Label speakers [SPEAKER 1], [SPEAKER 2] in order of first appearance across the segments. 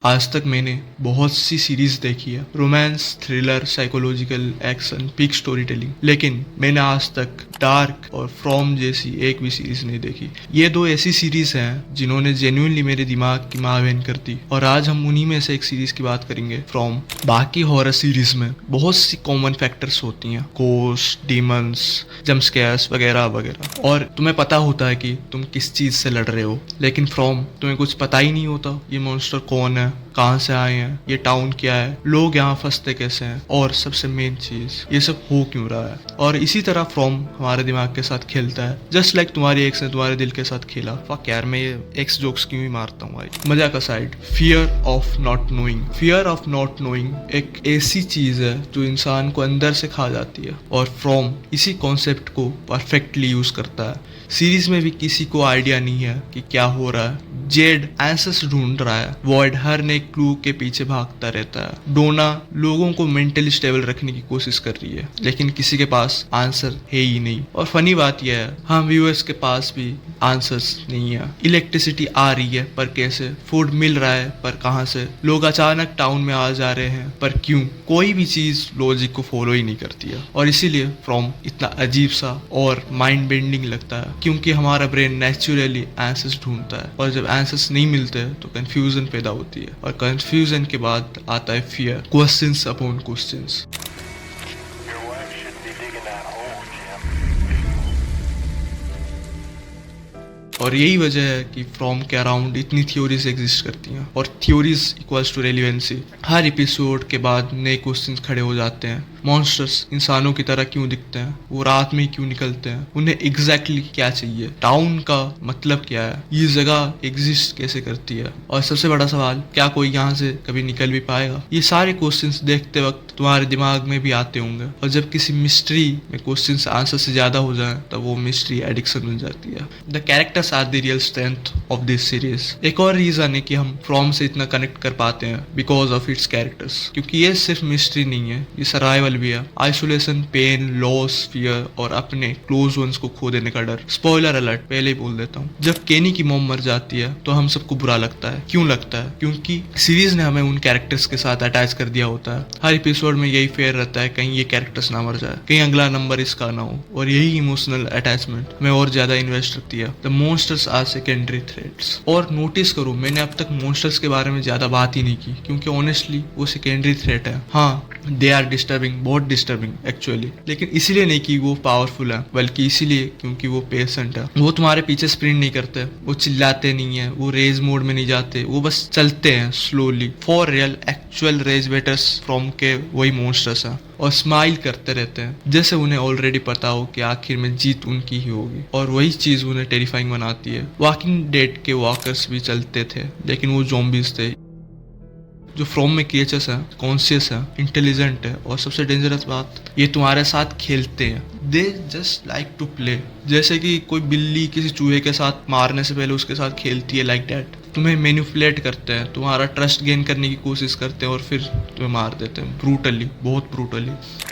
[SPEAKER 1] आज तक मैंने बहुत सी सीरीज देखी है, romance, thriller, psychological, action, peak story telling, लेकिन मैंने आज तक डार्क और फ्रॉम जैसी एक भी सीरीज नहीं देखी। ये दो ऐसी सीरीज हैं जिन्होंने जेन्युइनली मेरे दिमाग की मावेन कर दी, और आज हम उन्हीं में से एक सीरीज की बात करेंगे, फ्रॉम। बाकी हॉरर सीरीज में बहुत सी कॉमन फैक्टर्स होती हैं, घोस्ट, डीमंस, जंप स्केयर्स वगैरह वगैरह, और तुम्हें पता होता है कि तुम किस चीज से लड़ रहे हो। लेकिन फ्रॉम तुम्हें कुछ पता ही नहीं होता, ये मॉन्स्टर कौन है, कहाँ से आए हैं, ये टाउन क्या है, लोग यहाँ फंसते कैसे हैं, और सबसे मेन चीज ये सब हो क्यों रहा है। और इसी तरह फ्रॉम हमारे दिमाग के साथ खेलता है, जस्ट लाइक तुम्हारी एक्स ने तुम्हारे दिल के साथ खेला। फक यार, मैं ये एक्स जोक्स क्यों ही मारता हूँ भाई, मजा का side. Fear of not knowing. Fear of not knowing एक ऐसी चीज है जो इंसान को अंदर से खा जाती है, और फ्रॉम इसी कॉन्सेप्ट को परफेक्टली यूज करता है। सीरीज में भी किसी को आइडिया नहीं है कि क्या हो रहा है। जेड आंसर्स ढूंढ रहा है, वॉइड हर नए क्लू के पीछे भागता रहता है, डोना लोगों को मेंटली स्टेबल रखने की कोशिश कर रही है, लेकिन किसी के पास आंसर है ही नहीं। और फनी बात यह है, हम व्यूअर्स के पास भी आंसर्स नहीं है। इलेक्ट्रिसिटी आ रही है पर कैसे, फूड मिल रहा है पर कहां से, लोग अचानक टाउन में आ जा रहे हैं पर क्यों, कोई भी चीज लॉजिक को फॉलो ही नहीं करती है। और इसीलिए फ्रॉम इतना अजीब सा और माइंड बेंडिंग लगता है, क्योंकि हमारा ब्रेन नेचुरली आंसर्स ढूंढता है, और जब आंसर्स नहीं मिलते तो कंफ्यूजन पैदा होती है, और कंफ्यूजन के बाद आता है फियर, क्वेश्चंस अपॉन क्वेश्चंस। और यही वजह है कि फ्रॉम के अराउंड इतनी थ्योरीज एग्जिस्ट करती हैं, और थ्योरीज इक्वल्स टू रेलिवेंसी। हर एपिसोड के बाद नए क्वेश्चंस खड़े हो जाते हैं। मॉन्स्टर्स इंसानों की तरह क्यों दिखते हैं, वो रात में क्यों निकलते हैं, उन्हें एग्जैक्टली क्या चाहिए, टाउन का मतलब क्या है, ये जगह एग्जिस्ट कैसे करती है, और सबसे बड़ा सवाल, क्या कोई यहाँ से कभी निकल भी पाएगा। ये सारे क्वेश्चंस देखते वक्त तुम्हारे दिमाग में भी आते होंगे, और जब किसी मिस्ट्री में क्वेश्चंस आंसर से ज्यादा हो जाए तब वो मिस्ट्री एडिक्शन बन जाती है। The characters are the real strength of this series. एक और रीजन है कि हम फ्रॉम से इतना कनेक्ट कर पाते हैं, बिकॉज ऑफ इट्स कैरेक्टर्स, क्योंकि ये सिर्फ मिस्ट्री नहीं है, ये सर्वाइवल भी है। आइसोलेशन, पेन, लॉस, फियर, और अपने क्लोज वंस को खो देने का डर। स्पॉइलर अलर्ट पहले ही बोल देता हूँ, जब केनी की मॉम मर जाती है तो हम सबको बुरा लगता है। क्यों लगता है? क्योंकि सीरीज ने हमें उन कैरेक्टर्स के साथ अटैच कर दिया होता है। हर एपिसोड में यही फेयर रहता है, कहीं ये कैरेक्टर्स ना मर जाए, कहीं अगला नंबर इसका ना हो, और यही इमोशनल अटैचमेंट हमें और ज्यादा इन्वेस्ट करती है। The monsters are secondary threats. और नोटिस करो, मैंने अब तक मॉन्स्टर्स के बारे में ज्यादा बात ही नहीं की, क्योंकि ऑनेस्टली वो सेकेंडरी थ्रेट है। हाँ, दे आर डिस्टर्बिंग, बहुत डिस्टर्बिंग एक्चुअली, लेकिन इसीलिए नहीं कि वो पावरफुल है, बल्कि इसीलिए क्योंकि वो पेशेंट है। वो तुम्हारे पीछे स्प्रिंट नहीं करते, वो चिल्लाते नहीं है, वो रेज मोड में नहीं जाते, वो बस चलते हैं slowly. For real actual rage waiters from के वही मॉन्स्टर्स हैं, और स्माइल करते रहते हैं, जैसे उन्हें ऑलरेडी पता हो कि आखिर में जीत उनकी ही होगी, और वही चीज उन्हें टेरिफाइंग बनाती है। वॉकिंग डेड के वॉकर्स भी चलते थे, लेकिन वो ज़ॉम्बीज थे। जो फ्रॉम में क्रिएचर्स है, कॉन्शियस है, इंटेलिजेंट है, और सबसे डेंजरस बात, ये तुम्हारे साथ खेलते हैं। They just like to play, जैसे कि कोई बिल्ली किसी चूहे के साथ मारने से पहले उसके साथ खेलती है, लाइक दैट। तुम्हें मैनिपुलेट करते हैं, तुम्हारा ट्रस्ट गेन करने की कोशिश करते हैं, और फिर तुम्हें मार देते हैं ब्रूटली, बहुत ब्रूटली।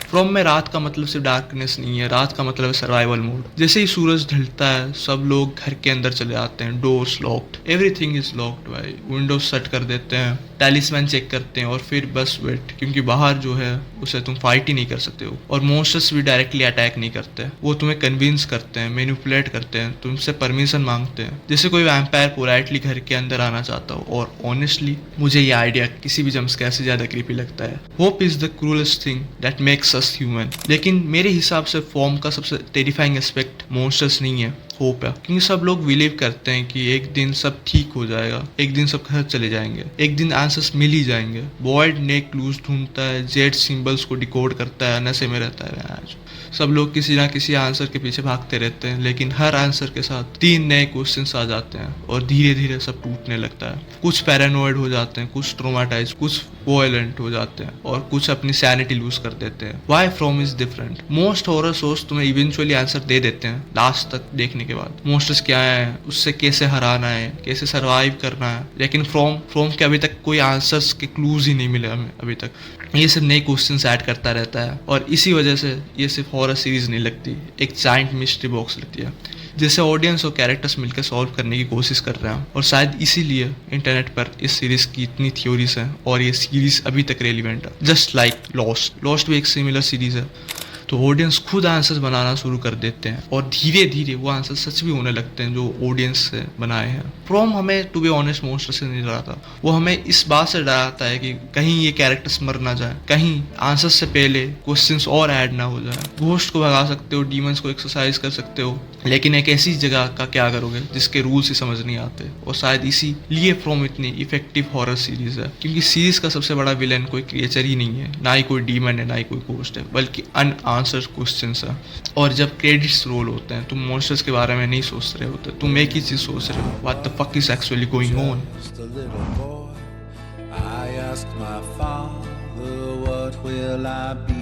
[SPEAKER 1] फ्रॉम में रात का मतलब सिर्फ डार्कनेस नहीं है, रात का मतलब है सर्वाइवल मोड। जैसे ही सूरज ढलता है, सब लोग घर के अंदर चले आते हैं, doors locked, everything is locked भाई, विंडोज शट कर देते हैं, टैलिस्मैन चेक करते हैं, और फिर बस वेट, क्योंकि बाहर जो है उसे तुम फाइट ही नहीं कर सकते हो। और मॉन्स्टर्स भी डायरेक्टली अटैक नहीं करते, वो तुम्हें कन्विंस करते हैं, मैनिपुलेट करते हैं, तुमसे परमिशन मांगते हैं, जैसे कोई वैम्पायर पोलाइटली घर के अंदर आना चाहता हो। और ऑनेस्टली मुझे ये आइडिया किसी भी जम्पस्केयर से ज्यादा क्रीपी लगता है। Hope is the cruellest thing that makes us human. लेकिन मेरे हिसाब से फॉर्म का सबसे टेरिफाइंग एस्पेक्ट मॉन्स्टर्स नहीं है, होप है। क्योंकि सब लोग बिलीव करते हैं कि एक दिन सब ठीक हो जाएगा, एक दिन सब घर चले जाएंगे, एक दिन आंसर्स मिल ही जाएंगे। बॉयड ने क्लूज ढूंढता है, जेड सिंबल्स को डिकोड करता है, नशे में रहता है आज। सब लोग किसी ना किसी आंसर के पीछे भागते रहते हैं, लेकिन हर आंसर के साथ 3 नए क्वेश्चंस आ जाते हैं, और धीरे धीरे सब टूटने लगता है। कुछ पैरानॉइड हो जाते हैं, कुछ ट्रोमाटाइज, कुछ वॉयलेंट हो जाते हैं, और कुछ अपनी सैनिटी लूज कर देते हैं। Why from is different? Most horror shows तुम्हें इवेंचुअली आंसर दे देते हैं लास्ट तक देखने के बाद, मॉन्स्टर्स क्या है, उससे कैसे हराना है, कैसे सरवाइव करना है। लेकिन फ्रॉम के अभी तक कोई आंसर्स के क्लूज ही नहीं मिले हमें अभी तक। ये सिर्फ नए क्वेश्चंस ऐड करता रहता है, और इसी वजह से ये सिर्फ हॉरर सीरीज नहीं लगती, एक जाइंट मिस्ट्री बॉक्स लगती है। जैसे ऑडियंस और कैरेक्टर्स मिलकर सॉल्व करने की कोशिश कर रहे हैं, और शायद इसीलिए इंटरनेट पर इस सीरीज की इतनी थ्योरीज हैं और ये सीरीज अभी तक रेलिवेंट है। जस्ट लाइक लॉस्ट भी एक सिमिलर सीरीज है। तो ऑडियंस खुद आंसर्स बनाना शुरू कर देते हैं और धीरे धीरे वो आंसर सच भी होने लगते हैं जो ऑडियंस से बनाए हैं। फ्रॉम हमें टू बी ऑनेस्ट मॉन्स्टर से नहीं डराता, वो हमें इस बात से डराता है कि कहीं ये कैरेक्टर्स मर ना जाए, कहीं आंसर से पहले क्वेश्चंस और ऐड ना हो जाए। घोस्ट को भगा सकते हो, डीमंस को एक्सरसाइज कर सकते हो, लेकिन एक ऐसी जगह का क्या करोगे जिसके रूल्स ही समझ नहीं आते। और शायद इसीलिए फ्रॉम इतनी इफेक्टिव हॉरर सीरीज है, क्योंकि सीरीज का सबसे बड़ा विलेन कोई क्रिएचर ही नहीं है, ना ही कोई डीमन है, ना ही कोई घोस्ट है, बल्कि अनआंसर्ड क्वेश्चंस है। और जब क्रेडिट्स रोल होते हैं तुम मॉन्स्टर्स के बारे में नहीं सोच रहे होते, तुम एक ही चीज सोच रहे हो, what the fuck is actually going on.
[SPEAKER 2] I asked my father, what will I be